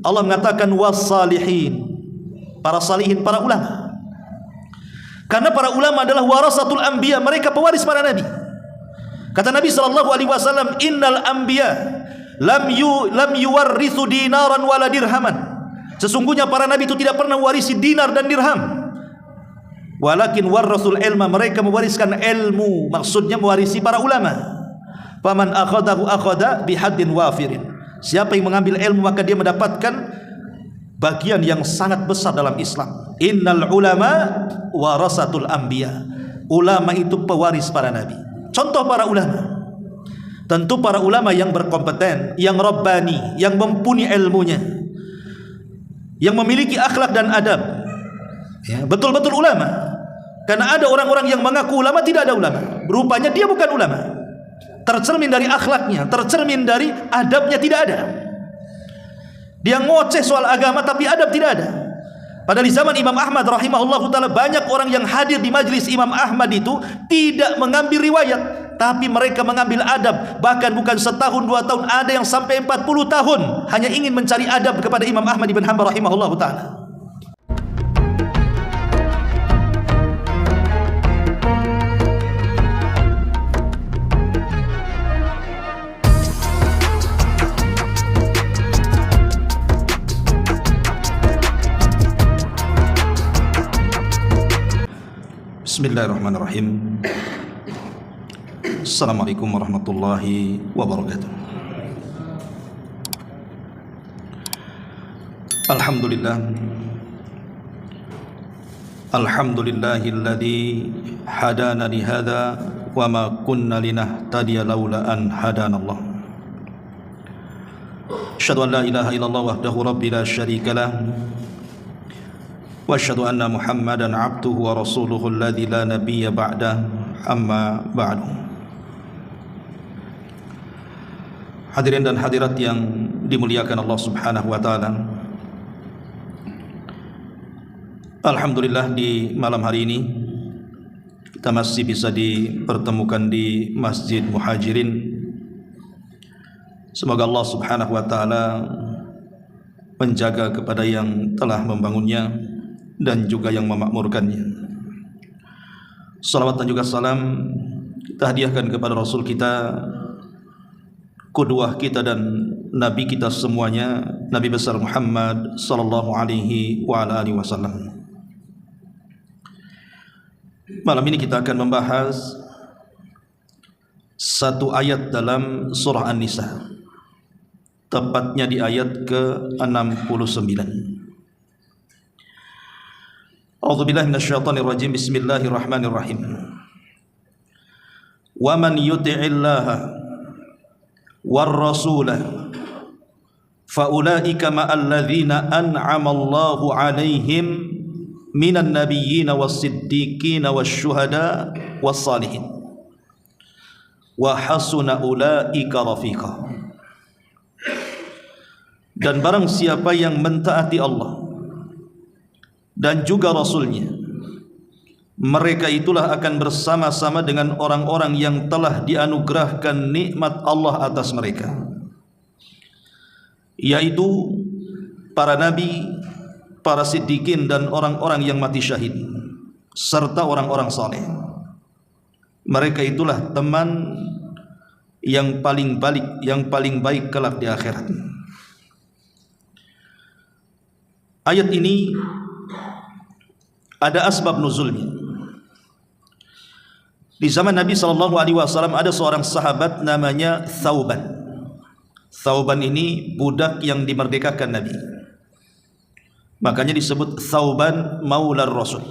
Allah mengatakan wassalihin, para salihin, para ulama. Karena para ulama adalah warasatul anbiya, mereka pewaris para nabi. Kata Nabi SAW, innal anbiya lam yuwarrithu dinaran wala dirhaman. Sesungguhnya para nabi itu tidak pernah mewarisi dinar dan dirham. Walakin warasul ilma, mereka mewariskan ilmu, maksudnya mewarisi para ulama. Faman akhadahu akhada bihaddin wafirin. Siapa yang mengambil ilmu maka dia mendapatkan bagian yang sangat besar dalam Islam. Innal ulama warasatul anbiya. Ulama itu pewaris para nabi. Contoh para ulama, tentu para ulama yang berkompeten, yang rabbani, yang mumpuni ilmunya, yang memiliki akhlak dan adab, ya, betul-betul ulama. Karena ada orang-orang yang mengaku ulama, tidak ada ulama, rupanya dia bukan ulama. Tercermin dari akhlaknya, tercermin dari adabnya, tidak ada. Dia ngoceh soal agama tapi adab tidak ada. Padahal di zaman Imam Ahmad rahimahullahu ta'ala, banyak orang yang hadir di majlis Imam Ahmad itu tidak mengambil riwayat, tapi mereka mengambil adab. Bahkan bukan setahun, 2 tahun, ada yang sampai 40 tahun hanya ingin mencari adab kepada Imam Ahmad ibn Hanbal rahimahullahu ta'ala. Bismillahirrahmanirrahim. Assalamualaikum warahmatullahi wabarakatuh. Alhamdulillah. Alhamdulillahilladzi hadana li hadza wa ma kunna linahtadiya laula an hadanallah. Asyhadu an la ilaha illallah wahdahu rabbil la syarika lah. Wa asyhadu anna Muhammadan abduhu wa rasuluhu alladzi la nabiyya ba'dah, amma ba'du. Hadirin dan hadirat yang dimuliakan Allah Subhanahu wa taala. Alhamdulillah di malam hari ini kita masih bisa dipertemukan di Masjid Muhajirin. Semoga Allah Subhanahu wa taala menjaga kepada yang telah membangunnya dan juga yang memakmurkannya. Salawat dan juga salam kita hadiahkan kepada Rasul kita, qudwah kita dan Nabi kita semuanya, Nabi besar Muhammad sallallahu alaihi wa ala alihi wasallam. Malam ini kita akan membahas satu ayat dalam surah An-Nisa, tepatnya di ayat ke-69. A'udzubillahi minasyaitonir rajim. Bismillahirrahmanirrahim. Wa man yuti'illaha war rasulah fa ulaika ma'al ladzina an'ama Allahu 'alaihim minan nabiyyin was-siddiqin wasyuhada was-salihin wa hasuna ulaika rafiqa. Dan barang siapa yang mentaati Allah dan juga Rasulnya, mereka itulah akan bersama-sama dengan orang-orang yang telah dianugerahkan nikmat Allah atas mereka, yaitu para nabi, para siddiqin dan orang-orang yang mati syahid, serta orang-orang saleh. Mereka itulah teman yang paling baik kelak di akhirat. Ayat ini ada asbab nuzulnya. Di zaman Nabi SAW ada seorang sahabat namanya Thauban. Thauban ini budak yang dimerdekakan Nabi, makanya disebut Thauban Maular Rasul.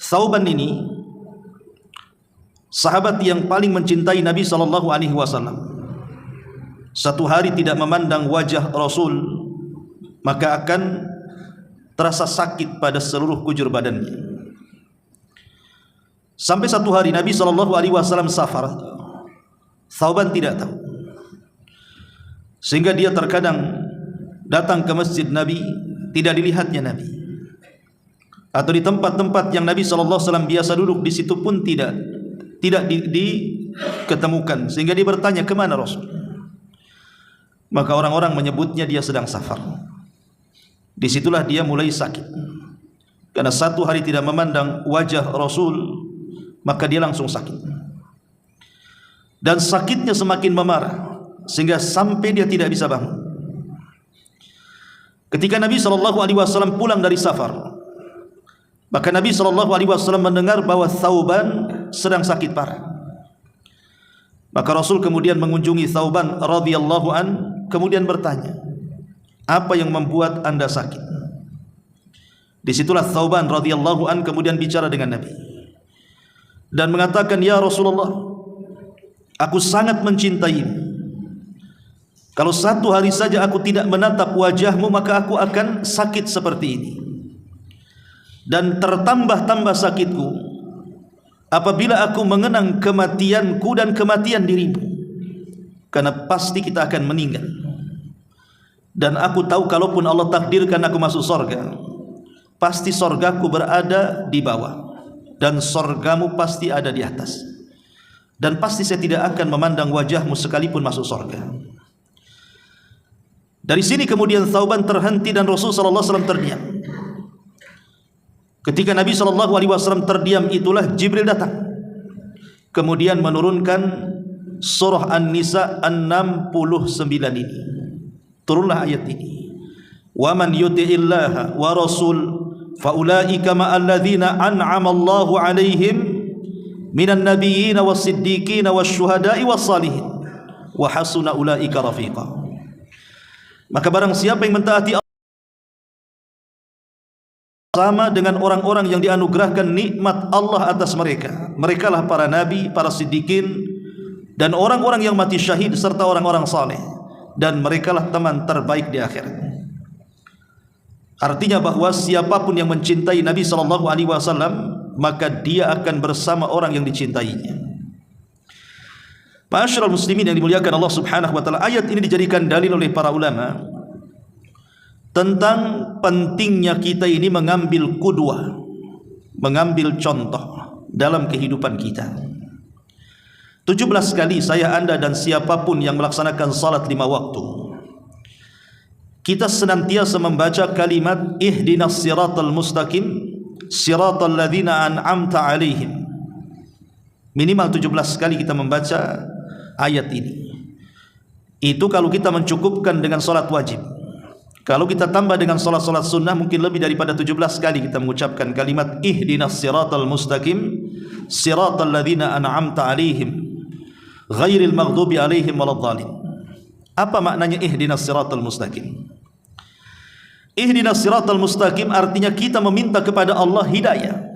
Thauban ini sahabat yang paling mencintai Nabi SAW. Satu hari tidak memandang wajah Rasul, maka akan terasa sakit pada seluruh kujur badannya. Sampai satu hari Nabi SAW safar, Thauban tidak tahu, sehingga dia terkadang datang ke masjid Nabi, tidak dilihatnya Nabi, atau di tempat-tempat yang Nabi SAW biasa duduk di situ pun tidak diketemukan, sehingga dia bertanya, kemana Rasul? maka orang-orang menyebutnya dia sedang safar. Disitulah dia mulai sakit, karena satu hari tidak memandang wajah Rasul, maka dia langsung sakit. Dan sakitnya semakin memarah sehingga sampai dia tidak bisa bangun. Ketika Nabi SAW pulang dari safar, maka Nabi SAW mendengar bahwa Thauban sedang sakit parah. Maka Rasul kemudian mengunjungi Thauban radhiyallahu an, kemudian bertanya, apa yang membuat anda sakit? Disitulah Thauban radhiyallahu an kemudian bicara dengan Nabi dan mengatakan, ya Rasulullah, aku sangat mencintaimu. Kalau satu hari saja aku tidak menatap wajahmu, maka aku akan sakit seperti ini. Dan tertambah-tambah sakitku apabila aku mengenang kematianku dan kematian dirimu, karena pasti kita akan meninggal. Dan aku tahu kalaupun Allah takdirkan aku masuk sorga, pasti sorgaku berada di bawah dan sorgamu pasti ada di atas, dan pasti saya tidak akan memandang wajahmu sekalipun masuk sorga. Dari sini kemudian Thauban terhenti dan Rasulullah SAW terdiam. Ketika Nabi SAW terdiam, itulah Jibril datang, kemudian menurunkan surah An-Nisa 69 ini. Turunlah ayat ini, wa man yuti'illaha wa rasul faulaika ma'alladzina an'ama Allahu 'alaihim minan nabiyyin was-siddiqin wasyuhada'i was-salihin wa hasuna ulaika rafiqa. Maka barang siapa yang mentaati Allah sama dengan orang-orang yang dianugerahkan nikmat Allah atas mereka. Merekalah para nabi, para siddiqin, dan orang-orang yang mati syahid serta orang-orang saleh, dan merekalah teman terbaik di akhirat. Artinya bahwa siapapun yang mencintai Nabi SAW, maka dia akan bersama orang yang dicintainya. Ma'asyiral muslimin yang dimuliakan Allah Subhanahu wa taala, ayat ini dijadikan dalil oleh para ulama tentang pentingnya kita ini mengambil qudwah, mengambil contoh dalam kehidupan kita. 17 kali saya, anda dan siapapun yang melaksanakan salat 5 waktu, kita senantiasa membaca kalimat ihdinas siratal mustaqim siratal ladzina an'amta alaihim. Minimal 17 kali kita membaca ayat ini. Itu kalau kita mencukupkan dengan salat wajib. Kalau kita tambah dengan salat-salat sunnah, mungkin lebih daripada 17 kali kita mengucapkan kalimat ihdinas siratal mustaqim siratal ladzina an'amta alaihim ghairil maghdubi alaihim waladhdallin. Apa maknanya ihdinas siratal mustaqim? Ihdinas siratal mustaqim artinya kita meminta kepada Allah hidayah.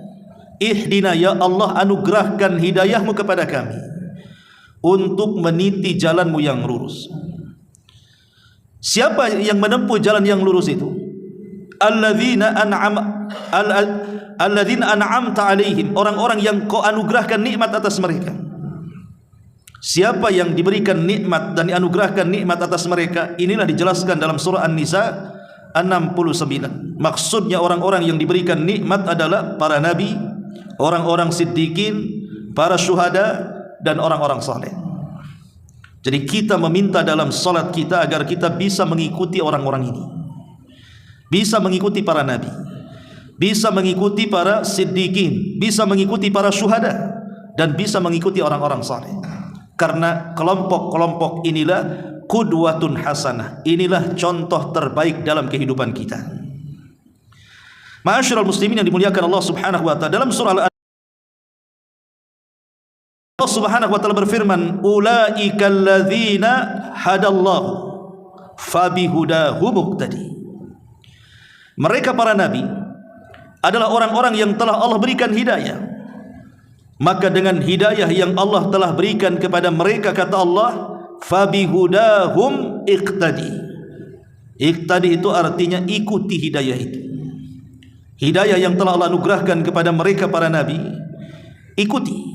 Ihdina, ya Allah, anugerahkan hidayahmu kepada kami untuk meniti jalanmu yang lurus. Siapa yang menempuh jalan yang lurus itu? Alladzina an'amta alaihim, orang-orang yang kau anugerahkan nikmat atas mereka. Siapa yang diberikan nikmat dan dianugerahkan nikmat atas mereka? Inilah dijelaskan dalam surah An-Nisa 69. Maksudnya orang-orang yang diberikan nikmat adalah para nabi, orang-orang siddiqin, para syuhada, dan orang-orang saleh. Jadi kita meminta dalam salat kita agar kita bisa mengikuti orang-orang ini, bisa mengikuti para nabi, bisa mengikuti para siddiqin, bisa mengikuti para syuhada, dan bisa mengikuti orang-orang saleh. Karena kelompok-kelompok inilah qudwatun hasanah, inilah contoh terbaik dalam kehidupan kita. Ma'asyiral muslimin yang dimuliakan Allah Subhanahu wa taala, dalam surah Allah Subhanahu wa taala berfirman, ulaikal ladzina hadallahu fabihudahu muqtadi. Mereka para nabi adalah orang-orang yang telah Allah berikan hidayah, maka dengan hidayah yang Allah telah berikan kepada mereka, kata Allah, fabihudahum iqtadi. Iqtadi itu artinya ikuti hidayah itu. Hidayah yang telah Allah anugerahkan kepada mereka para nabi, ikuti.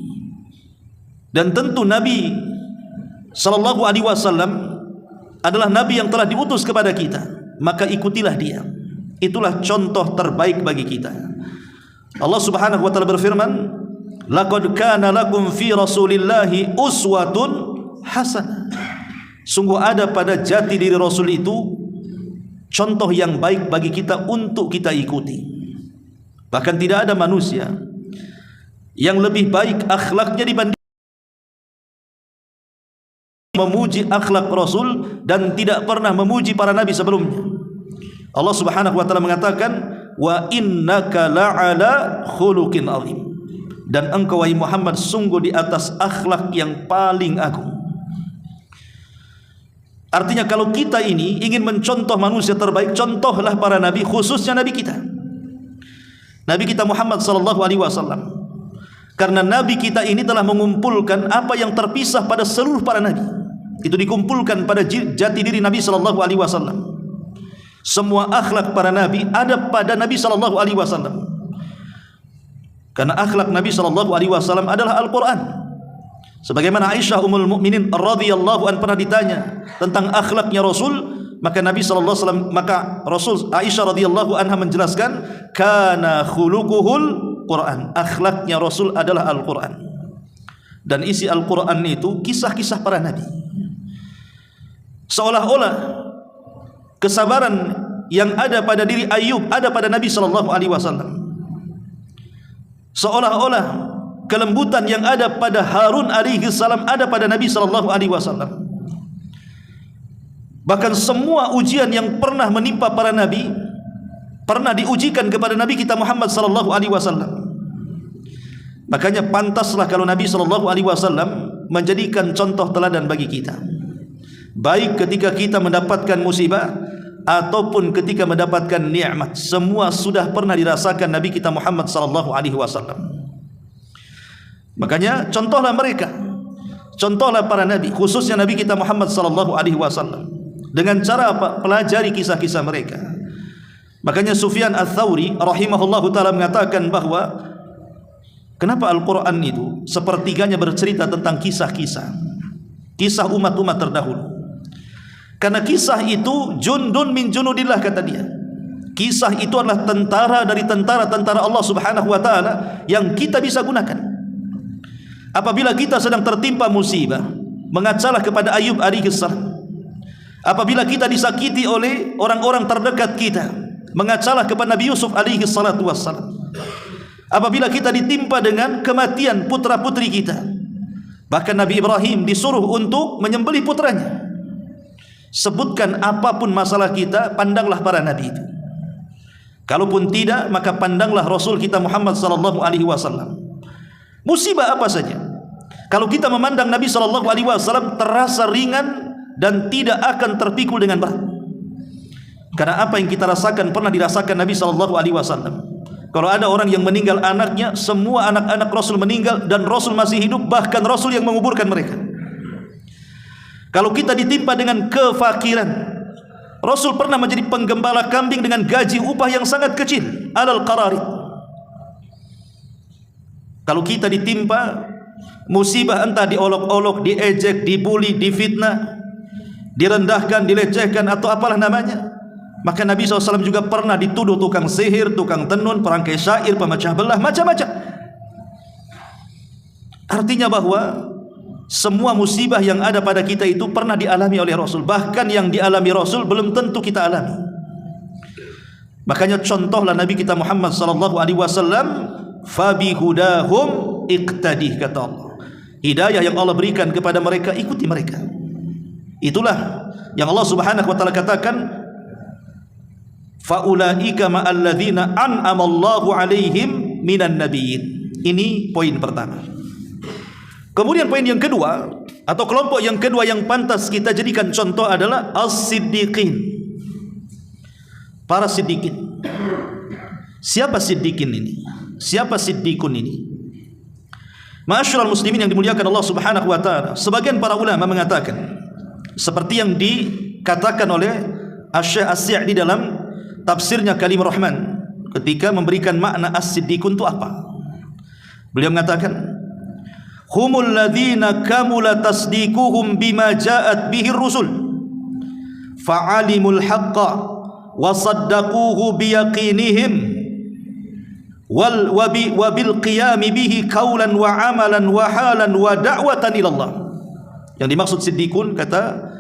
Dan tentu Nabi sallallahu alaihi wasallam adalah nabi yang telah diutus kepada kita, maka ikutilah dia. Itulah contoh terbaik bagi kita. Allah Subhanahu wa taala berfirman, laqad kana lakum fi rasulillahi uswatun hasanah. Sungguh ada pada jati diri Rasul itu contoh yang baik bagi kita untuk kita ikuti. Bahkan tidak ada manusia yang lebih baik akhlaknya dibanding memuji akhlak Rasul dan tidak pernah memuji para nabi sebelumnya. Allah Subhanahu wa taala mengatakan, wa innaka la'ala khuluqin azim, dan engkau wahai Muhammad sungguh di atas akhlak yang paling agung. Artinya kalau kita ini ingin mencontoh manusia terbaik, contohlah para nabi, khususnya nabi kita, Nabi kita Muhammad sallallahu alaihi wasallam. Karena nabi kita ini telah mengumpulkan apa yang terpisah pada seluruh para nabi. Itu dikumpulkan pada jati diri Nabi sallallahu alaihi wasallam. Semua akhlak para nabi ada pada Nabi sallallahu alaihi wasallam. Karena akhlak Nabi sallallahu alaihi wasallam adalah Al-Qur'an. Sebagaimana Aisyah ummul mukminin radhiyallahu anha pernah ditanya tentang akhlaknya Rasul, maka Nabi sallallahu alaihi wasallam, maka Rasul Aisyah radhiyallahu anha menjelaskan, kana khuluquhul Quran. Akhlaknya Rasul adalah Al-Qur'an. Dan isi Al-Qur'an itu kisah-kisah para nabi. Seolah-olah kesabaran yang ada pada diri Ayub ada pada Nabi sallallahu alaihi wasallam. Seolah-olah kelembutan yang ada pada Harun alaihi salam ada pada Nabi sallallahu alaihi wasallam. Bahkan semua ujian yang pernah menimpa para nabi pernah diujikan kepada Nabi kita Muhammad sallallahu alaihi wasallam. Makanya pantaslah kalau Nabi sallallahu alaihi wasallam menjadikan contoh teladan bagi kita. Baik ketika kita mendapatkan musibah ataupun ketika mendapatkan nikmat, semua sudah pernah dirasakan Nabi kita Muhammad sallallahu alaihi wasallam. Makanya contohlah mereka, contohlah para nabi, khususnya Nabi kita Muhammad sallallahu alaihi wasallam. Dengan cara apa? Pelajari kisah-kisah mereka. Makanya Sufyan Ats-Tsauri rahimahullahu taala mengatakan bahwa kenapa Al-Qur'an itu sepertiganya bercerita tentang kisah-kisah, kisah umat-umat terdahulu. Karena kisah itu jundun min junudillah, kata dia. Kisah itu adalah tentara dari tentara-tentara Allah Subhanahu wa taala yang kita bisa gunakan. Apabila kita sedang tertimpa musibah, mengacalah kepada Ayub alaihi salam. Apabila kita disakiti oleh orang-orang terdekat kita, mengacalah kepada Nabi Yusuf alaihi salatu wassalam. Apabila kita ditimpa dengan kematian putra-putri kita, bahkan Nabi Ibrahim disuruh untuk menyembelih putranya. Sebutkan apapun masalah kita, pandanglah para nabi itu. Kalaupun tidak, maka pandanglah Rasul kita Muhammad sallallahu alaihi wasallam. Musibah apa saja, kalau kita memandang Nabi sallallahu alaihi wasallam, terasa ringan dan tidak akan terpikul dengan berat. Karena apa yang kita rasakan pernah dirasakan Nabi sallallahu alaihi wasallam. Kalau ada orang yang meninggal anaknya, semua anak-anak Rasul meninggal dan Rasul masih hidup, bahkan Rasul yang menguburkan mereka. Kalau kita ditimpa dengan kefakiran, Rasul pernah menjadi penggembala kambing dengan gaji upah yang sangat kecil, alal qararid. Kalau kita ditimpa musibah, entah diolok-olok, diejek, dibuli, difitnah, direndahkan, dilecehkan atau apalah namanya, maka Nabi SAW juga pernah dituduh tukang sihir, tukang tenun, perangkai syair, pemecah belah, macam-macam. Artinya bahwa semua musibah yang ada pada kita itu pernah dialami oleh Rasul. Bahkan yang dialami Rasul belum tentu kita alami. Makanya contohlah Nabi kita Muhammad sallallahu alaihi wasallam, fabi hudahum iqtadih, kata Allah. Hidayah yang Allah berikan kepada mereka, ikuti mereka. Itulah yang Allah Subhanahu wa taala katakan, faulaika ma'alladzina an'amallahu alaihim minan nabiyyin. Ini poin pertama. Kemudian poin yang kedua, atau kelompok yang kedua yang pantas kita jadikan contoh adalah as-siddiqin, para siddiqin. Siapa siddiqin ini? Siapa siddiqun ini? Ma'asyiral muslimin yang dimuliakan Allah Subhanahu wa taala, sebagian para ulama mengatakan seperti yang dikatakan oleh Asy-Syaikh As-Sa'di dalam tafsirnya Kalimur Rahman ketika memberikan makna as-siddiqun itu apa. Beliau mengatakan, humul ladzina kamula tasdiquhum bima ja'at bihi ar-rusul fa'alimul haqqa wa saddaquhu biyaqinihim wa bil qiyami bihi qaulan wa amalan wa halan wa da'watan ila Allah. Yang dimaksud siddiqun, kata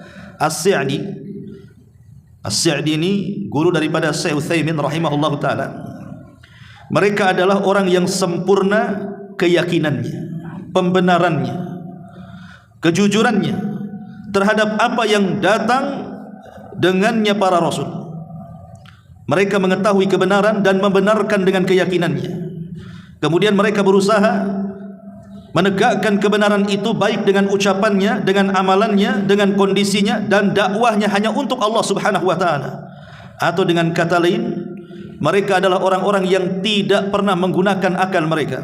As-Sa'di. As-Sa'di ini guru daripada Syekh Utsaimin rahimahullahu taala. Mereka adalah orang yang sempurna keyakinannya, pembenarannya, kejujurannya terhadap apa yang datang dengannya para rasul. Mereka mengetahui kebenaran dan membenarkan dengan keyakinannya. Kemudian mereka berusaha menegakkan kebenaran itu baik dengan ucapannya, dengan amalannya, dengan kondisinya, dan dakwahnya hanya untuk Allah Subhanahu wa taala. Atau dengan kata lain, mereka adalah orang-orang yang tidak pernah menggunakan akal mereka.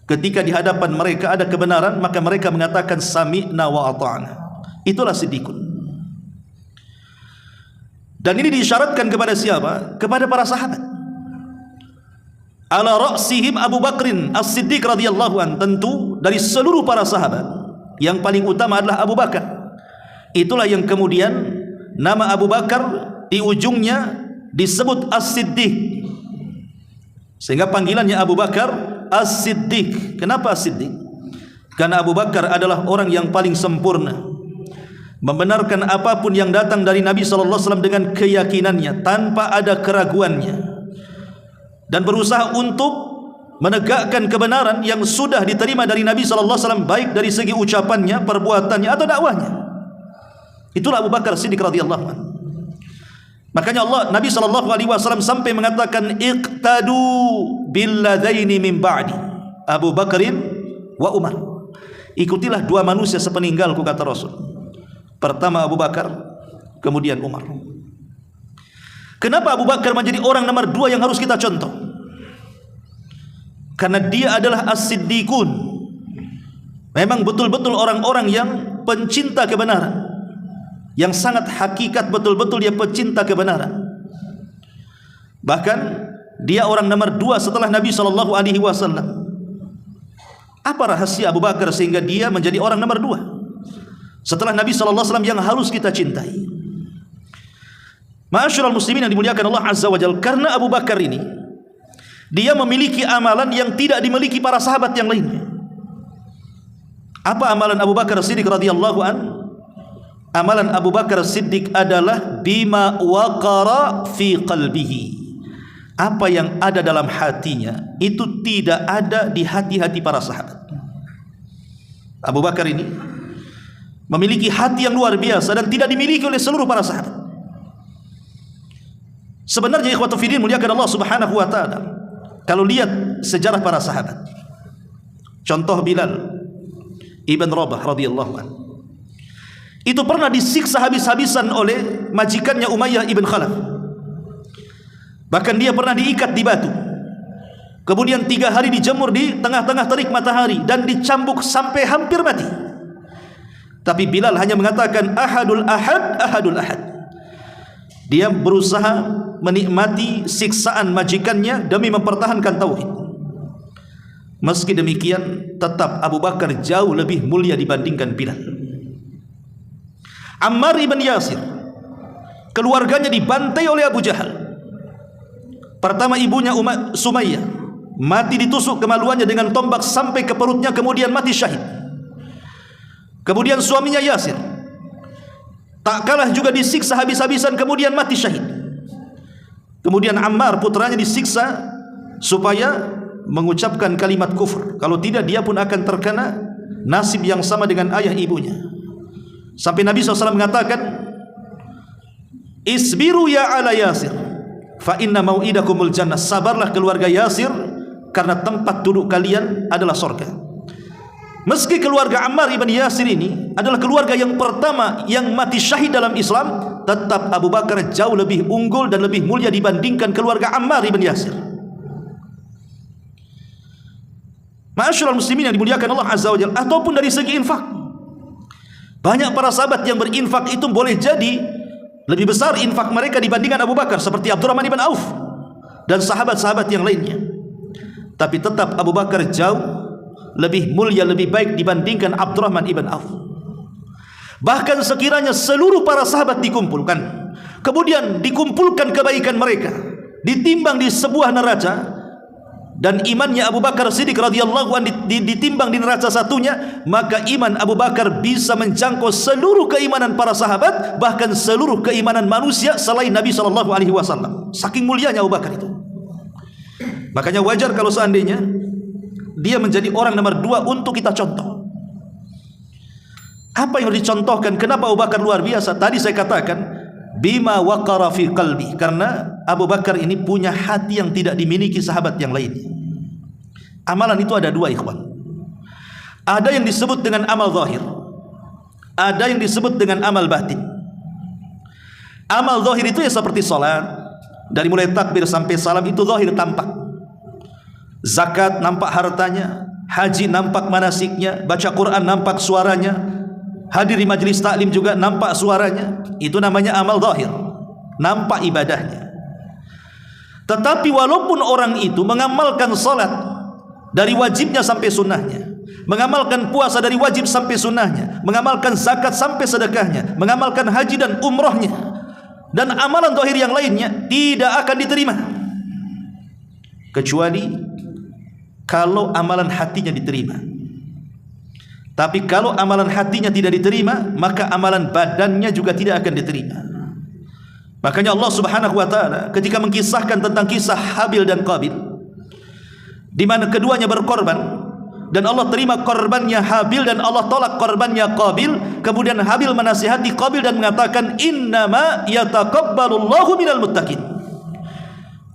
Ketika di hadapan mereka ada kebenaran, maka mereka mengatakan sami'na wa ata'na. Itulah siddiqun. Dan ini diisyaratkan kepada siapa? Kepada para sahabat. Ala ra'sihim Abu Bakrin As-Siddiq radhiyallahu an. Tentu dari seluruh para sahabat yang paling utama adalah Abu Bakar. Itulah yang kemudian nama Abu Bakar di ujungnya disebut As-Siddiq, sehingga panggilannya Abu Bakar As-Siddiq. Kenapa As-Siddiq? Karena Abu Bakar adalah orang yang paling sempurna, membenarkan apapun yang datang dari Nabi SAW dengan keyakinannya tanpa ada keraguannya, dan berusaha untuk menegakkan kebenaran yang sudah diterima dari Nabi SAW, baik dari segi ucapannya, perbuatannya, atau dakwahnya. Itulah Abu Bakar Siddiq radhiyallahu anhu. Makanya Nabi SAW sampai mengatakan iqtadu billadaini min ba'di, Abu Bakrin wa Umar. Ikutilah dua manusia sepeninggalku, kata Rasul. Pertama Abu Bakar, kemudian Umar. Kenapa Abu Bakar menjadi orang nomor dua yang harus kita contoh? Karena dia adalah as-siddiqun. Memang betul-betul orang-orang yang pencinta kebenaran, yang sangat hakikat betul-betul dia pecinta kebenaran. Bahkan dia orang nomor dua setelah Nabi SAW. Apa rahasia Abu Bakar sehingga dia menjadi orang nomor dua setelah Nabi SAW yang harus kita cintai? Ma'asyiral muslimin yang dimuliakan Allah Azza wa Jalla, karena Abu Bakar ini dia memiliki amalan yang tidak dimiliki para sahabat yang lainnya. Apa amalan Abu Bakar Siddiq radhiyallahu an? Amalan Abu Bakar Siddiq adalah bima waqara fi qalbihi. Apa yang ada dalam hatinya itu tidak ada di hati-hati para sahabat. Abu Bakar ini memiliki hati yang luar biasa dan tidak dimiliki oleh seluruh para sahabat. Sebenarnya ikhwatu fiddin muliakan Allah Subhanahu wa taala, kalau lihat sejarah para sahabat, contoh Bilal Ibn Rabah radhiyallahu anhu, itu pernah disiksa habis-habisan oleh majikannya Umayyah ibn Khalaf. Bahkan dia pernah diikat di batu, kemudian 3 hari dijemur di tengah-tengah terik matahari dan dicambuk sampai hampir mati. Tapi Bilal hanya mengatakan ahadul ahad, ahadul ahad. Dia berusaha menikmati siksaan majikannya demi mempertahankan tauhid. Meski demikian, tetap Abu Bakar jauh lebih mulia dibandingkan Bilal. Ammar ibn Yasir, keluarganya dibantai oleh Abu Jahal. Pertama ibunya Sumayyah mati ditusuk kemaluannya dengan tombak sampai ke perutnya, kemudian mati syahid. Kemudian suaminya Yasir tak kalah juga disiksa habis-habisan, kemudian mati syahid. Kemudian Ammar putranya disiksa supaya mengucapkan kalimat kufur, kalau tidak dia pun akan terkena nasib yang sama dengan ayah ibunya. Sampai Nabi SAW mengatakan, isbiru ya ala Yasir fa inna mau'idakumul jannah. Sabarlah keluarga Yasir, karena tempat duduk kalian adalah surga. Meski keluarga Ammar ibn Yasir ini adalah keluarga yang pertama yang mati syahid dalam Islam, tetap Abu Bakar jauh lebih unggul dan lebih mulia dibandingkan keluarga Ammar ibn Yasir. Ma'asyiral muslimin yang dimuliakan Allah Azza wa Jalla, ataupun dari segi infak, banyak para sahabat yang berinfak itu boleh jadi lebih besar infak mereka dibandingkan Abu Bakar, seperti Abdurrahman ibn Auf dan sahabat-sahabat yang lainnya. Tapi tetap Abu Bakar jauh lebih mulia, lebih baik dibandingkan Abdurrahman ibn Auf. Bahkan sekiranya seluruh para sahabat dikumpulkan, kemudian dikumpulkan kebaikan mereka, ditimbang di sebuah neraca, dan imannya Abu Bakar Siddiq radhiyallahu anhu ditimbang di neraca satunya, maka iman Abu Bakar bisa menjangkau seluruh keimanan para sahabat, bahkan seluruh keimanan manusia selain Nabi SAW. Saking mulianya Abu Bakar itu. Makanya wajar kalau seandainya dia menjadi orang nomor 2 untuk kita contoh. Apa yang harus dicontohkan? Kenapa Abu Bakar luar biasa? Tadi saya katakan bima waqara fi qalbi, karena Abu Bakar ini punya hati yang tidak dimiliki sahabat yang lain. Amalan itu ada 2, ikhwan. Ada yang disebut dengan amal zahir, ada yang disebut dengan amal batin. Amal zahir itu ya seperti salat, dari mulai takbir sampai salam itu zahir, tampak. Zakat nampak hartanya, haji nampak manasiknya, baca Quran nampak suaranya, hadir di majelis taklim juga nampak suaranya. Itu namanya amal zahir, nampak ibadahnya. Tetapi walaupun orang itu mengamalkan salat dari wajibnya sampai sunnahnya, mengamalkan puasa dari wajib sampai sunnahnya, mengamalkan zakat sampai sedekahnya, mengamalkan haji dan umrohnya, dan amalan zahir yang lainnya, tidak akan diterima kecuali kalau amalan hatinya diterima. Tapi kalau amalan hatinya tidak diterima, maka amalan badannya juga tidak akan diterima. Makanya Allah Subhanahu wa taala ketika mengkisahkan tentang kisah Habil dan Qabil, di mana keduanya berkorban dan Allah terima korbannya Habil dan Allah tolak korbannya Qabil, kemudian Habil menasihati Qabil dan mengatakan innama yataqabbalullahu minal muttaqin.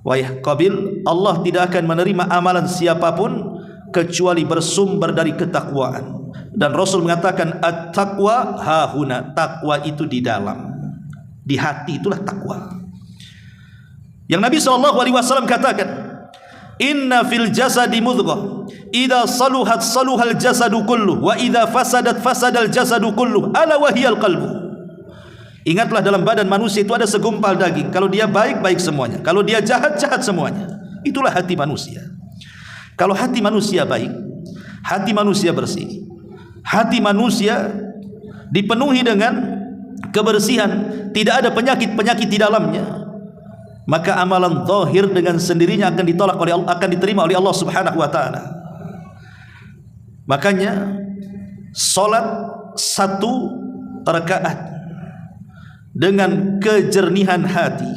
Wahai Qabil, Allah tidak akan menerima amalan siapapun kecuali bersumber dari ketakwaan. Dan Rasul mengatakan at-taqwa hahuna, takwa itu di dalam, di hati, itulah takwa. Yang Nabi SAW katakan, inna fil jasadi mudghah idza saluhat saluhal jasadu kulluh wa idza fasadat fasadal jasadu kulluh ala wahiyal qalbu. Ingatlah, dalam badan manusia itu ada segumpal daging. Kalau dia baik, baik semuanya. Kalau dia jahat, jahat semuanya. Itulah hati manusia. Kalau hati manusia baik, hati manusia bersih, hati manusia dipenuhi dengan kebersihan, tidak ada penyakit-penyakit di dalamnya, maka amalan zahir dengan sendirinya akan ditolak oleh Allah, akan diterima oleh Allah Subhanahu wa taala. Makanya salat 1 rakaat dengan kejernihan hati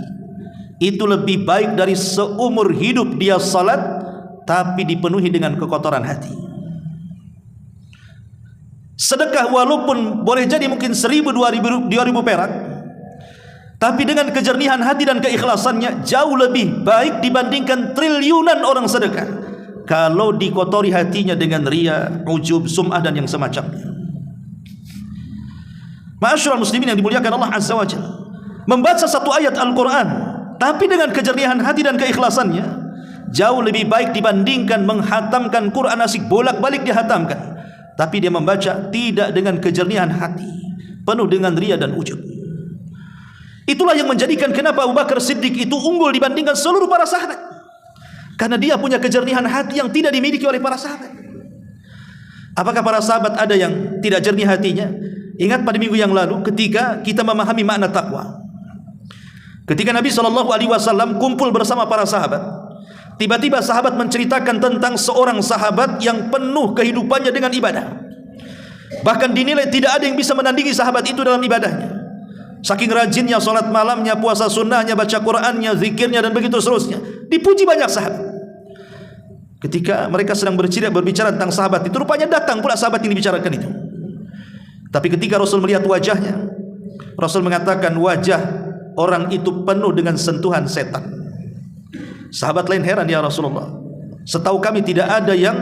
itu lebih baik dari seumur hidup dia salat tapi dipenuhi dengan kekotoran hati. Sedekah walaupun boleh jadi mungkin 1.000, 2.000 perak, tapi dengan kejernihan hati dan keikhlasannya jauh lebih baik dibandingkan triliunan orang sedekah kalau dikotori hatinya dengan riya, ujub, sum'ah dan yang semacamnya. Ma'asyiral muslimin yang dimuliakan Allah Azza wa Jalla, membaca 1 ayat Al-Quran tapi dengan kejernihan hati dan keikhlasannya jauh lebih baik dibandingkan menghatamkan Quran asik bolak-balik dihatamkan, tapi dia membaca tidak dengan kejernihan hati, penuh dengan riya dan ujub. Itulah yang menjadikan kenapa Abu Bakar Siddiq itu unggul dibandingkan seluruh para sahabat, karena dia punya kejernihan hati yang tidak dimiliki oleh para sahabat. Apakah para sahabat ada yang tidak jernih hatinya? Ingat pada minggu yang lalu ketika kita memahami makna takwa, ketika Nabi SAW kumpul bersama para sahabat, tiba-tiba sahabat menceritakan tentang seorang sahabat yang penuh kehidupannya dengan ibadah, bahkan dinilai tidak ada yang bisa menandingi sahabat itu dalam ibadahnya. Saking rajinnya salat malamnya, puasa sunnahnya, baca Qur'annya, zikirnya dan begitu seterusnya, dipuji banyak sahabat. Ketika mereka sedang berbicara tentang sahabat itu, rupanya datang pula sahabat yang dibicarakan itu. Tapi ketika Rasul melihat wajahnya, Rasul mengatakan wajah orang itu penuh dengan sentuhan setan. Sahabat lain heran, ya Rasulullah, setahu kami tidak ada yang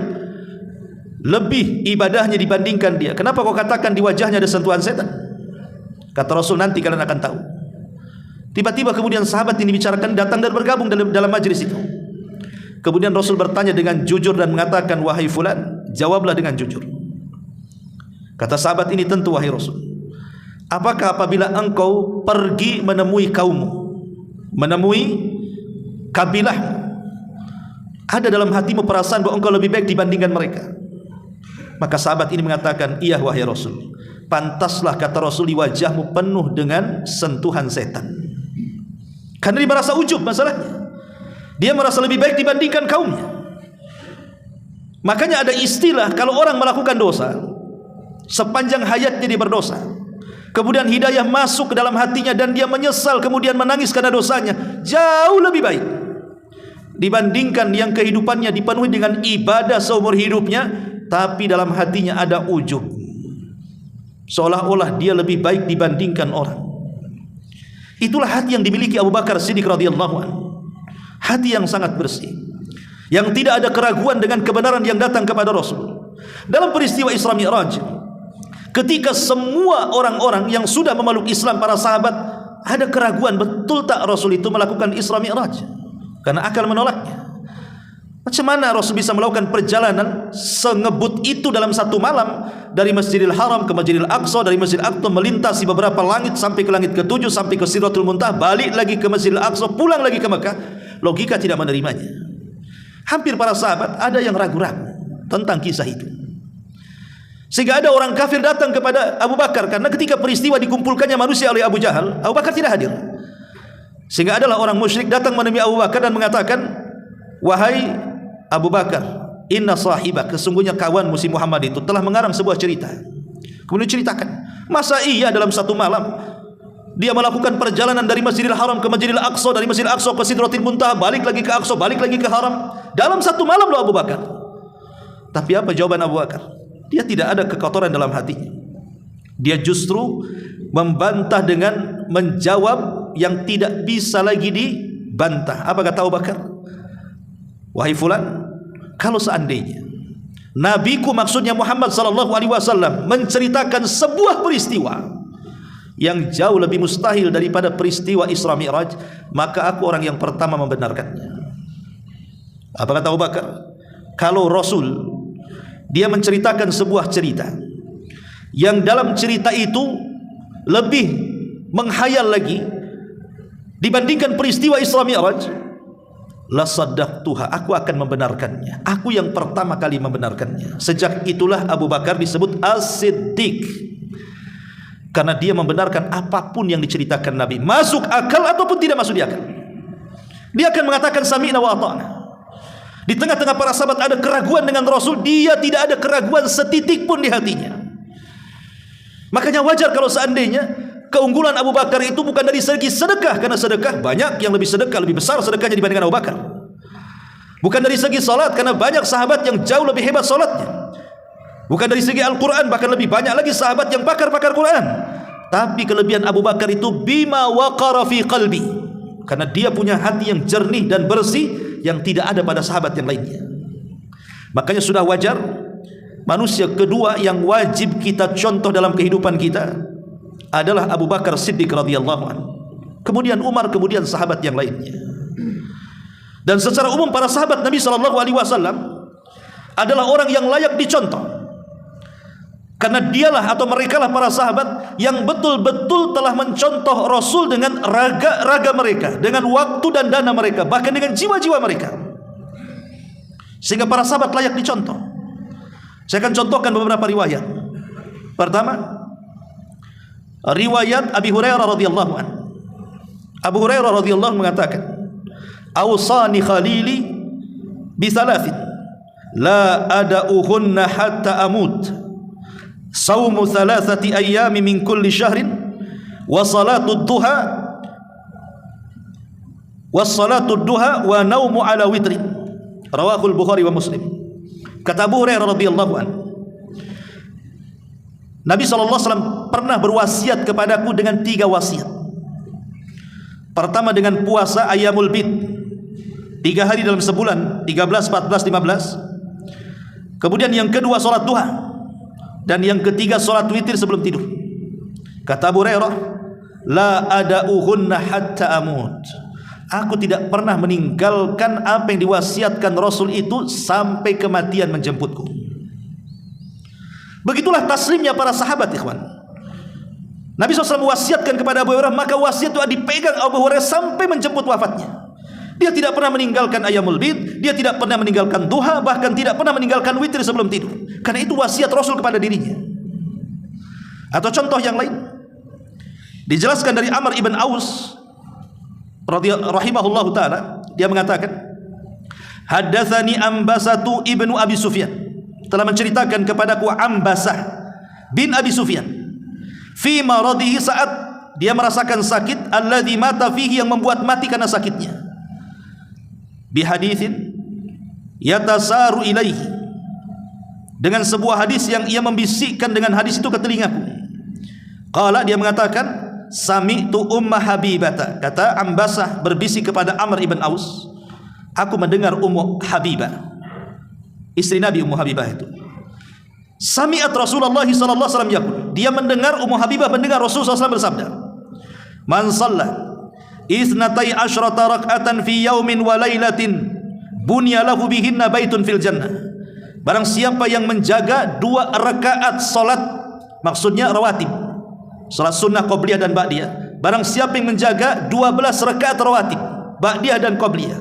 lebih ibadahnya dibandingkan dia. Kenapa kau katakan di wajahnya ada sentuhan setan? Kata Rasul, nanti kalian akan tahu. Tiba-tiba kemudian sahabat yang dibicarakan datang dan bergabung dalam majlis itu. Kemudian Rasul bertanya dengan jujur dan mengatakan, wahai fulan, jawablah dengan jujur. Kata sahabat ini, tentu wahai Rasul. Apakah apabila engkau pergi menemui kaummu, menemui kabilahmu, ada dalam hatimu perasaan bahwa engkau lebih baik dibandingkan mereka? Maka sahabat ini mengatakan, iya wahai Rasul. Pantaslah, kata Rasul, di wajahmu penuh dengan sentuhan setan. Karena dia merasa ujub masalahnya. Dia merasa lebih baik dibandingkan kaumnya. Makanya ada istilah kalau orang melakukan dosa sepanjang hayatnya dia berdosa, kemudian hidayah masuk ke dalam hatinya dan dia menyesal kemudian menangis karena dosanya, jauh lebih baik dibandingkan yang kehidupannya dipenuhi dengan ibadah seumur hidupnya, tapi dalam hatinya ada ujub, seolah-olah dia lebih baik dibandingkan orang. Itulah hati yang dimiliki Abu Bakar Siddiq radhiyallahu anhu, hati yang sangat bersih, yang tidak ada keraguan dengan kebenaran yang datang kepada Rasul. Dalam peristiwa Isra Mi'raj, ketika semua orang-orang yang sudah memeluk Islam, para sahabat, ada keraguan betul tak Rasul itu melakukan Isra Mi'raj, karena akal menolaknya. Macam mana Rasul bisa melakukan perjalanan sengebut itu dalam satu malam, dari Masjidil Haram ke Masjidil Aqsa, dari Masjidil Aqsa melintasi beberapa langit sampai ke langit ke-7, sampai ke Sidratul Muntaha, balik lagi ke Masjidil Aqsa, pulang lagi ke Mekah? Logika tidak menerimanya. Hampir para sahabat ada yang ragu-ragu tentang kisah itu, sehingga ada orang kafir datang kepada Abu Bakar, karena ketika peristiwa dikumpulkannya manusia oleh Abu Jahal, Abu Bakar tidak hadir. Sehingga adalah orang musyrik datang menemui Abu Bakar dan mengatakan, wahai Abu Bakar, inna sahibak, sesungguhnya kawanmu si Muhammad itu telah mengarang sebuah cerita. Kemudian ceritakan, masa iya dalam satu malam dia melakukan perjalanan dari Masjidil Haram ke Masjidil Aqsa, dari Masjidil Aqsa ke Sidratul Muntaha, balik lagi ke Aqsa, balik lagi ke Haram, dalam satu malam loh Abu Bakar. Tapi apa jawaban Abu Bakar? Dia tidak ada kekotoran dalam hatinya. Dia justru membantah dengan menjawab yang tidak bisa lagi dibantah. Apa kata Abu Bakar? Wahai fulan, kalau seandainya nabiku, maksudnya Muhammad sallallahu alaihi wasallam, menceritakan sebuah peristiwa yang jauh lebih mustahil daripada peristiwa Isra Mi'raj, maka aku orang yang pertama membenarkannya. Apa kata Abu Bakar? Kalau Rasul dia menceritakan sebuah cerita yang dalam cerita itu lebih menghayal lagi dibandingkan peristiwa Isra Mi'raj, la saddaqtuha, aku akan membenarkannya. Aku yang pertama kali membenarkannya. Sejak itulah Abu Bakar disebut As-Siddiq, karena dia membenarkan apapun yang diceritakan Nabi, masuk akal ataupun tidak masuk di akal. Dia akan mengatakan sami'na wa ata'na. Di tengah-tengah para sahabat ada keraguan dengan Rasul, dia tidak ada keraguan setitik pun di hatinya. Makanya wajar kalau seandainya keunggulan Abu Bakar itu bukan dari segi sedekah, karena sedekah banyak yang lebih sedekah, lebih besar sedekahnya dibandingkan Abu Bakar. Bukan dari segi salat, karena banyak sahabat yang jauh lebih hebat salatnya. Bukan dari segi Al-Quran, bahkan lebih banyak lagi sahabat yang pakar-pakar Quran. Tapi kelebihan Abu Bakar itu bima waqara fi qalbi, karena dia punya hati yang jernih dan bersih yang tidak ada pada sahabat yang lainnya. Makanya sudah wajar manusia kedua yang wajib kita contoh dalam kehidupan kita adalah Abu Bakar Siddiq radhiyallahu anhu, kemudian Umar, kemudian sahabat yang lainnya. Dan secara umum para sahabat Nabi sallallahu alaihi wasallam adalah orang yang layak dicontoh, karena dialah atau merekalah para sahabat yang betul-betul telah mencontoh Rasul dengan raga mereka, dengan waktu dan dana mereka, bahkan dengan jiwa-jiwa mereka, sehingga para sahabat layak dicontoh. Saya akan contohkan beberapa riwayat. Pertama, riwayat Abi Hurairah radhiyallahu anhu. Abu Hurairah radhiyallahu mengatakan, "Awsani khalili bi thalathin la ada'uhunna hatta amut. Saumu thalathati ayyami min kulli syahrin wa salatu duha wa naumu ala witrin." Rawahul Bukhari wa Muslim. Kata Abu Hurairah radhiyallahu anhu, Nabi SAW pernah berwasiat kepadaku dengan 3 wasiat. Pertama dengan puasa Ayyamul Bid, 3 hari dalam sebulan, 13, 14, 15. Kemudian yang kedua salat duha, dan yang ketiga salat witir sebelum tidur. Kata Abu Hurairah, la ada'uhunna hatta amut. Aku tidak pernah meninggalkan apa yang diwasiatkan Rasul itu sampai kematian menjemputku. Begitulah taslimnya para sahabat, ikhwan. Nabi SAW wasiatkan kepada Abu Hurairah, maka wasiat itu dipegang Abu Hurairah sampai menjemput wafatnya. Dia tidak pernah meninggalkan Ayyamul Bid, dia tidak pernah meninggalkan duha, bahkan tidak pernah meninggalkan witir sebelum tidur. Karena itu wasiat Rasul kepada dirinya. Atau contoh yang lain, dijelaskan dari Amr ibn Aus rahimahullahu ta'ala, dia mengatakan, haddatsani Ambasatu ibnu Abi Sufyan, telah menceritakan kepadaku Ambasah bin Abi Sufyan, fi maradihi, saat dia merasakan sakit, alladzi mata fihi, yang membuat mati karena sakitnya, bi haditsin yatasaru ilaihi, dengan sebuah hadis yang ia membisikkan dengan hadis itu ke telingaku. Qala, dia mengatakan, sami'tu Umma Habibah, kata Ambasah berbisik kepada Amr ibn Aus, aku mendengar Ummu Habibah, istri Nabi Ummu Habibah itu. Sami'at Rasulullah sallallahu alaihi wasallam yaqul, dia mendengar, Ummu Habibah mendengar Rasulullah SAW bersabda, man shalla isnatai asyrata rak'atan fi yaumin wa lailatin bunya lahu bihinna baitun fil jannah. Barang siapa yang menjaga 2 rakaat salat, maksudnya rawatib, salat sunnah qabliyah dan ba'diyah. Barang siapa yang menjaga 12 rakaat rawatib, ba'diyah dan qabliyah,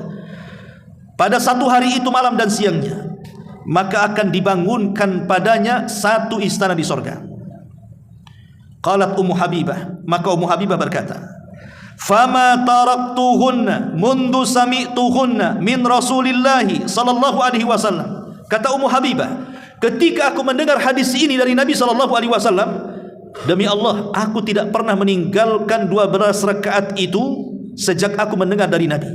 pada satu hari itu malam dan siangnya, maka akan dibangunkan padanya 1 istana di sorga. Qalat Ummu Habibah, maka Ummu Habibah berkata, fama taraktuhunna mundu sami'tuhunna min Rasulillahi sallallahu alaihi wasallam. Kata Ummu Habibah, ketika aku mendengar hadis ini dari Nabi sallallahu alaihi wasallam, demi Allah, aku tidak pernah meninggalkan 12 rakaat itu sejak aku mendengar dari Nabi.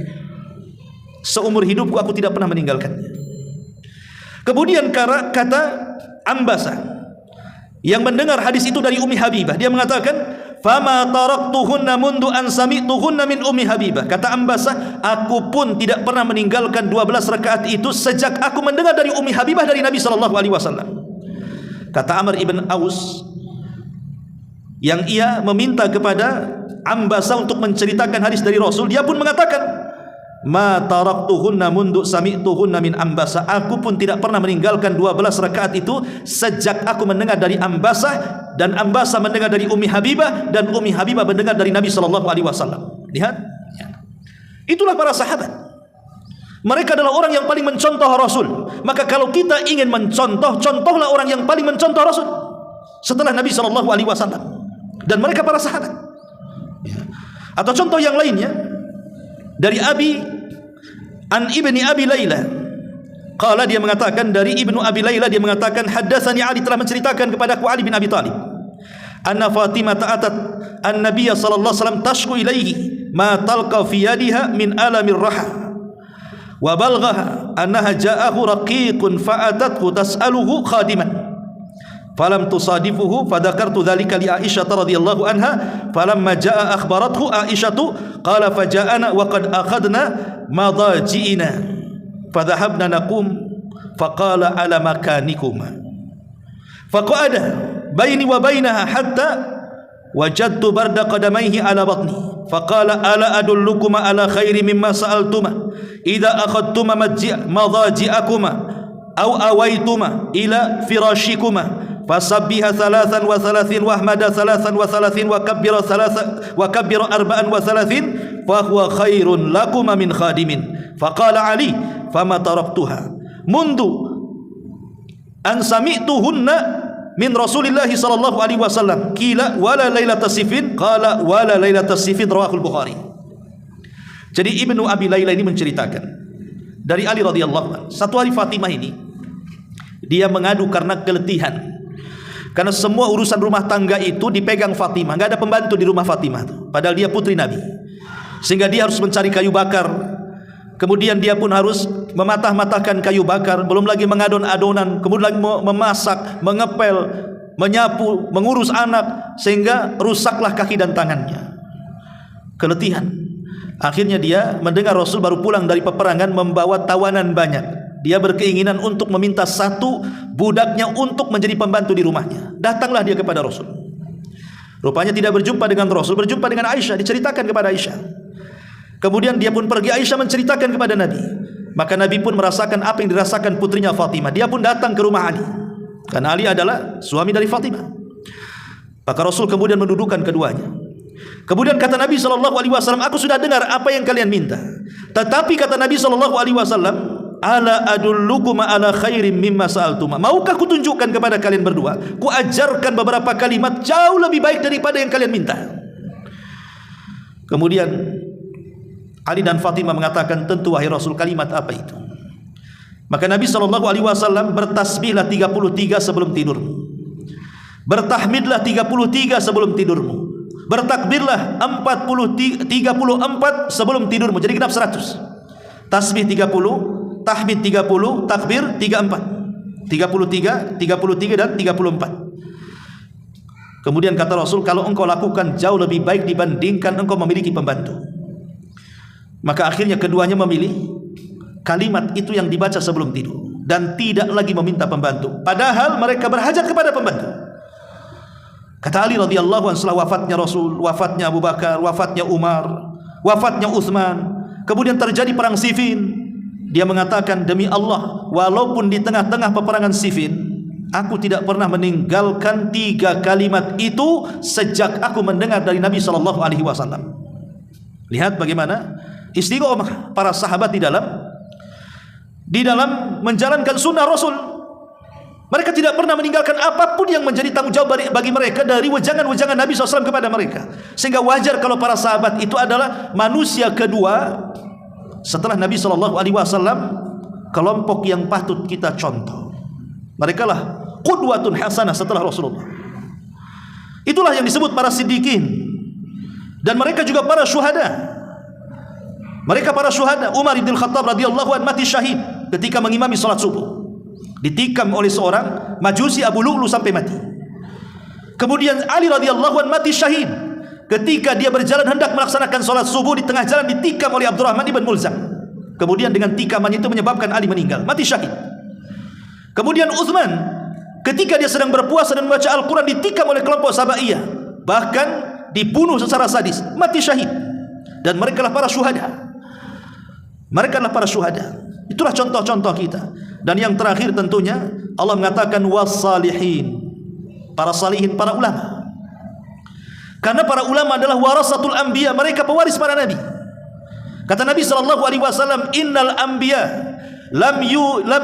Seumur hidupku aku tidak pernah meninggalkannya. Kemudian kata Ambasah yang mendengar hadis itu dari Ummi Habibah, dia mengatakan, fama taraktuhunna mundu an sami'tuhunna min Ummi Habibah. Kata Ambasah, aku pun tidak pernah meninggalkan 12 rakaat itu sejak aku mendengar dari Ummi Habibah dari Nabi sallallahu alaihi wasallam. Kata Amr ibn Aus, yang ia meminta kepada Ambasah untuk menceritakan hadis dari Rasul, dia pun mengatakan, ma taraktuhunna mundu sami'tuhunna min Ambasah, aku pun tidak pernah meninggalkan 12 rakaat itu sejak aku mendengar dari Ambasah, dan Ambasah mendengar dari Ummi Habibah, dan Ummi Habibah mendengar dari Nabi sallallahu alaihi wasallam. Lihat, itulah para sahabat. Mereka adalah orang yang paling mencontoh Rasul. Maka kalau kita ingin mencontoh, contohlah orang yang paling mencontoh Rasul setelah Nabi sallallahu alaihi wasallam dan mereka para sahabat. Atau contoh yang lainnya dari An ibni Abi Layla, qala, dia mengatakan dari Ibnu Abi Layla, dia mengatakan, haddatsani Ali, telah menceritakan kepadaku Ali bin Abi Thalib, anna Fatimah ta'atat an-nabiy sallallahu alaihi wasallam tashku ilaihi ma talqa fi yadiha min alamir raha wa balghaha annaha ja'ahu raqiqun fa'atathu tas'aluhu khadiman falam tusadifuhu fadzakartu dzalika li Aisyah radhiyallahu anha falamma jaa akhbarathu Aisyatu qala faja'ana wa qad akhadna madaji'ina fadhahabna naqum faqala ala makanikuma faqa'ada baini wa bainaha hatta wajadtu barda qadamayhi ala batni faqala ala adullukuma ala khairi mimma sa'altuma idza akhadtuma madaji'akuma aw awaituma ila firashikuma fasabbiha 33 wa ahmada 33 wa kabbira 34 fa huwa khairun lakuma min khadimin faqala Ali fama taraktuha mundu an sami'tuhunna min Rasulillah sallallahu alaihi wasallam qila wala lailatas sifin qala wala lailatas sifin rawahul Bukhari. Jadi Ibnu Abi Layla ini menceritakan dari Ali radhiyallahu anhu, satu hari Fatimah ini dia mengadu karena keletihan. Karena semua urusan rumah tangga itu dipegang Fatimah, enggak ada pembantu di rumah Fatimah, padahal dia putri Nabi. Sehingga dia harus mencari kayu bakar. Kemudian dia pun harus mematah-matahkan kayu bakar, belum lagi mengadon-adonan, kemudian lagi memasak, mengepel, menyapu, mengurus anak, sehingga rusaklah kaki dan tangannya. Keletihan. Akhirnya dia mendengar Rasul baru pulang dari peperangan membawa tawanan banyak. Dia berkeinginan untuk meminta satu budaknya untuk menjadi pembantu di rumahnya. Datanglah dia kepada Rasul. Rupanya tidak berjumpa dengan Rasul, berjumpa dengan Aisyah, diceritakan kepada Aisyah. Kemudian dia pun pergi, Aisyah menceritakan kepada Nabi. Maka Nabi pun merasakan apa yang dirasakan putrinya Fatimah. Dia pun datang ke rumah Ali, karena Ali adalah suami dari Fatimah. Maka Rasul kemudian mendudukan keduanya. Kemudian kata Nabi SAW, aku sudah dengar apa yang kalian minta. Tetapi kata Nabi SAW, ala adullukuma ala khairim mimma sa'altuma, maukah kutunjukkan kepada kalian berdua, ku ajarkan beberapa kalimat jauh lebih baik daripada yang kalian minta. Kemudian Ali dan Fatimah mengatakan, tentu wahai Rasul, kalimat apa itu? Maka Nabi SAW bertasbihlah 33 sebelum tidurmu, bertahmidlah 33 sebelum tidurmu, bertakbirlah 34 sebelum tidurmu. Jadi genap 100. Tasbih 30, tahmid 30, takbir 34. 33 dan 34. Kemudian kata Rasul, kalau engkau lakukan jauh lebih baik dibandingkan engkau memiliki pembantu. Maka akhirnya keduanya memilih kalimat itu yang dibaca sebelum tidur dan tidak lagi meminta pembantu, padahal mereka berhajat kepada pembantu. Kata Ali radhiyallahu anhu, setelah wafatnya Rasul, wafatnya Abu Bakar, wafatnya Umar, wafatnya Utsman, kemudian terjadi perang Siffin, dia mengatakan, demi Allah, walaupun di tengah-tengah peperangan Siffin, aku tidak pernah meninggalkan 3 kalimat itu sejak aku mendengar dari Nabi SAW. Lihat bagaimana istiqomah para sahabat di dalam menjalankan sunnah Rasul. Mereka tidak pernah meninggalkan apapun yang menjadi tanggung jawab bagi mereka dari wejangan-wejangan Nabi SAW kepada mereka. Sehingga wajar kalau para sahabat itu adalah manusia kedua setelah Nabi SAW, kelompok yang patut kita contoh. Mereka lah qudwatun hasanah setelah Rasulullah. Itulah yang disebut para siddiqin. Dan mereka juga para syuhada. Mereka para syuhada. Umar bin Khattab radhiyallahu anhu mati syahid ketika mengimami salat subuh. Ditikam oleh seorang majusi Abu Lu'lu sampai mati. Kemudian Ali radhiyallahu anhu mati syahid ketika dia berjalan hendak melaksanakan salat subuh, di tengah jalan ditikam oleh Abdurrahman ibn Mulzam. Kemudian dengan tikamannya itu menyebabkan Ali meninggal, mati syahid. Kemudian Utsman ketika dia sedang berpuasa dan membaca Al-Quran ditikam oleh kelompok Sabaiyah, bahkan dibunuh secara sadis, mati syahid. Dan mereka lah para syuhada. Mereka lah para syuhada. Itulah contoh-contoh kita. Dan yang terakhir tentunya Allah mengatakan wassalihin, para salihin, para ulama. Karena para ulama adalah warasatul anbiya, mereka pewaris para nabi. Kata Nabi SAW, innal anbiya lam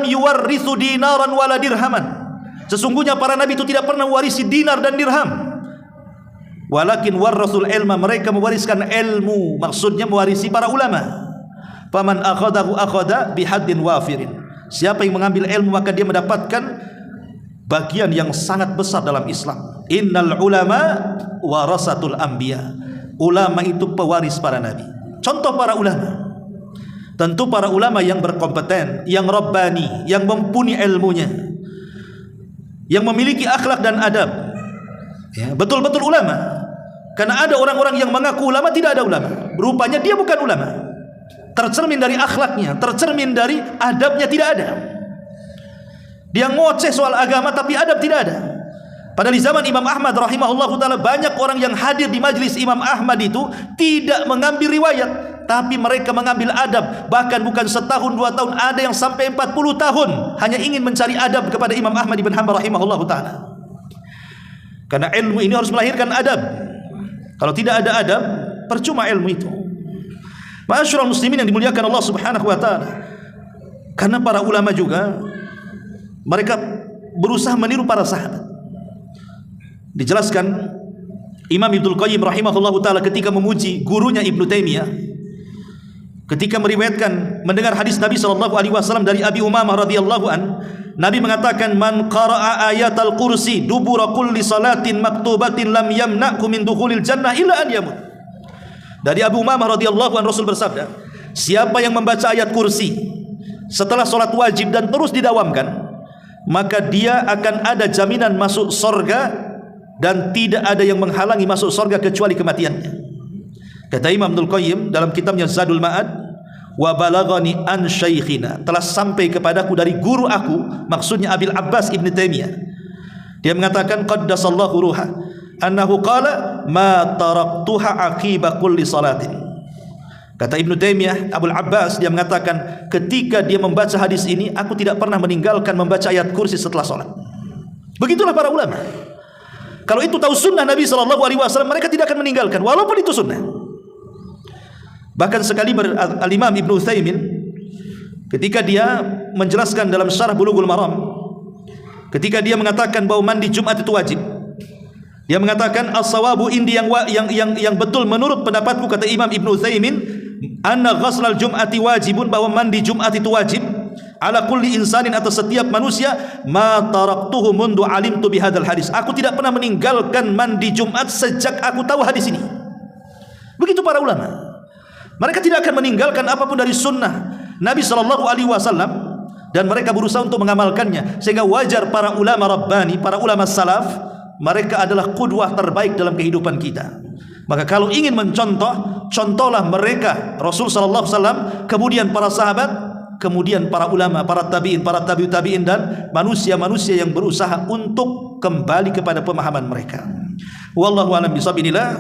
yuwarrithu dinaran wala dirhaman. Sesungguhnya para nabi itu tidak pernah mewarisi dinar dan dirham. Walakin warasul ilma, mereka mewariskan ilmu, maksudnya mewarisi para ulama. Faman akhadahu akhada bihaddin wafirin. Siapa yang mengambil ilmu maka dia mendapatkan bagian yang sangat besar dalam Islam. Innal ulama warasatul anbiya. Ulama itu pewaris para nabi. Contoh para ulama, tentu para ulama yang berkompeten, yang rabbani, yang mumpuni ilmunya, yang memiliki akhlak dan adab, ya, betul-betul ulama. Karena ada orang-orang yang mengaku ulama, tidak ada ulama, rupanya dia bukan ulama. Tercermin dari akhlaknya, tercermin dari adabnya tidak ada. Dia ngoceh soal agama tapi adab tidak ada. Padahal di zaman Imam Ahmad rahimahullahu ta'ala, banyak orang yang hadir di majlis Imam Ahmad itu tidak mengambil riwayat, tapi mereka mengambil adab. Bahkan bukan setahun 2 tahun, ada yang sampai 40 tahun hanya ingin mencari adab kepada Imam Ahmad ibn Hanbal rahimahullahu ta'ala. Karena ilmu ini harus melahirkan adab. Kalau tidak ada adab, percuma ilmu itu. Ma'asyiral muslimin yang dimuliakan Allah subhanahu wa ta'ala. Karena para ulama juga, mereka berusaha meniru para sahabat. Dijelaskan Imam Ibnul Qayyim rahimahullahu ta'ala ketika memuji gurunya Ibnu Taimiyah, ketika meriwayatkan mendengar hadis Nabi SAW dari Abi Umamah radhiyallahu an, Nabi mengatakan, man qara'a ayatal kursi dubura kulli salatin maktubatin lam yamna'ku min dukhulil jannah illa an yamut. Dari Abu Umamah radhiyallahu an, Rasul bersabda, siapa yang membaca ayat kursi setelah solat wajib dan terus didawamkan, maka dia akan ada jaminan masuk surga dan tidak ada yang menghalangi masuk surga kecuali kematiannya. Kata Imam Ibnul Qayyim dalam kitabnya Zadul Ma'ad, wa balagani an syaikhina, telah sampai kepadaku dari guru aku, maksudnya Abil Abbas Ibn Taimiyah. Dia mengatakan qaddasallahu ruha annahu qala ma taraktuha aqiba kulli salatin. Kata Ibnu Taimiyah, Abul Abbas, dia mengatakan ketika dia membaca hadis ini, aku tidak pernah meninggalkan membaca ayat kursi setelah salat. Begitulah para ulama. Kalau itu tahu sunnah Nabi SAW, mereka tidak akan meninggalkan walaupun itu sunnah. Bahkan sekali Al-Imam Ibnu Utsaimin ketika dia menjelaskan dalam Syarah Bulughul Maram, ketika dia mengatakan bahwa mandi Jumat itu wajib, dia mengatakan as-sawabu indi, yang betul menurut pendapatku, kata Imam Ibnu Utsaimin, anna ghuslal jum'ati wajibun, bahwa mandi Jumat itu wajib, ala kulli insanin, atas setiap manusia, ma taraktuhu mundu alimtu bihadzal hadis. Aku tidak pernah meninggalkan mandi Jumat sejak aku tahu hadis ini. Begitu para ulama. Mereka tidak akan meninggalkan apapun dari sunnah Nabi sallallahu alaihi wasallam, dan mereka berusaha untuk mengamalkannya. Sehingga wajar para ulama rabbani, para ulama salaf, mereka adalah qudwah terbaik dalam kehidupan kita. Maka kalau ingin mencontoh, contohlah mereka, Rasul sallallahu alaihi wasallam, kemudian para sahabat, kemudian para ulama, para tabi'in, para tabi'ut tabi'in, dan manusia-manusia yang berusaha untuk kembali kepada pemahaman mereka. Wallahu a'lam bishawab. Inilah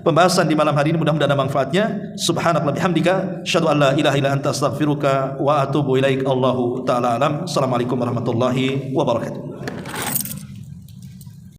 pembahasan di malam hari ini, mudah-mudahan ada manfaatnya. Subhanakallah bihamdika, asyhadu an la ilaha illa anta, astaghfiruka wa atubu ilaik. Allahu ta'ala alam. Assalamualaikum warahmatullahi wabarakatuh.